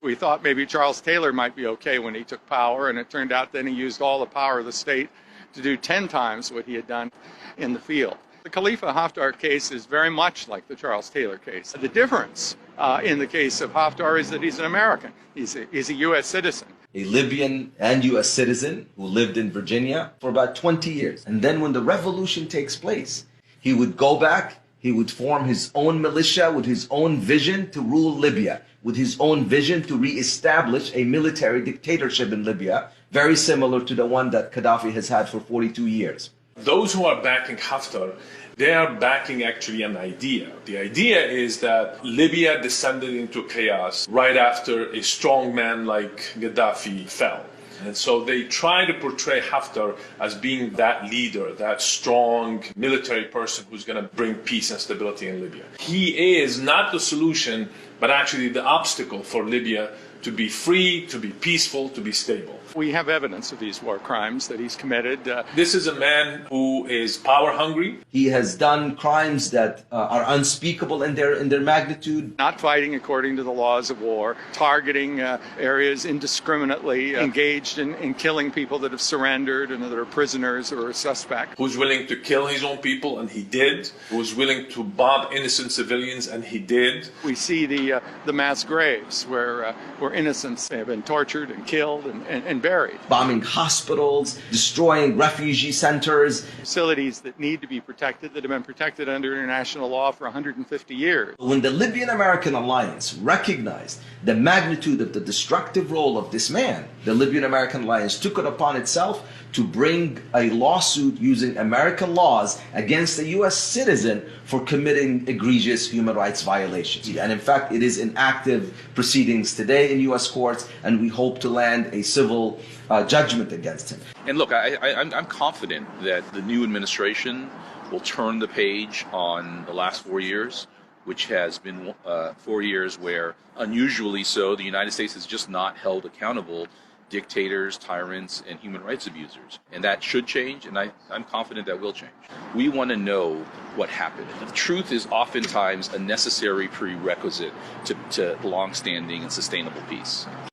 We thought maybe Charles Taylor might be okay when he took power, and it turned out then he used all the power of the state to do 10 times what he had done in the field. The Khalifa Haftar case is very much like the Charles Taylor case. The difference in the case of Haftar is that he's an American. He's a U.S. citizen. A Libyan and U.S. citizen who lived in Virginia for about 20 years. And then when the revolution takes place, he would go back, he would form his own militia with his own vision to rule Libya, with his own vision to reestablish a military dictatorship in Libya, very similar to the one that Gaddafi has had for 42 years. Those who are backing Haftar, they are backing actually an idea. The idea is that Libya descended into chaos right after a strong man like Gaddafi fell. And so they try to portray Haftar as being that leader, that strong military person who's going to bring peace and stability in Libya. He is not the solution, but actually the obstacle for Libya to be free, to be peaceful, to be stable. We have evidence of these war crimes that he's committed. This is a man who is power hungry. He has done crimes that are unspeakable in their magnitude. Not fighting according to the laws of war, targeting areas indiscriminately, engaged in killing people that have surrendered and that are prisoners or suspect. Who's willing to kill his own people, and he did. Who's willing to bomb innocent civilians, and he did. We see the mass graves where innocents have been tortured and killed and buried. Bombing hospitals, destroying refugee centers. Facilities that need to be protected, that have been protected under international law for 150 years. When the Libyan-American Alliance recognized the magnitude of the destructive role of this man, the Libyan-American Alliance took it upon itself to bring a lawsuit using American laws against a U.S. citizen for committing egregious human rights violations. And in fact, it is in active proceedings today in U.S. courts, and we hope to land a civil judgment against him. And look, I'm confident that the new administration will turn the page on the last 4 years, which has been 4 years where, unusually so, the United States has just not held accountable dictators, tyrants, and human rights abusers. And that should change, and I'm confident that will change. We want to know what happened. The truth is oftentimes a necessary prerequisite to long-standing and sustainable peace.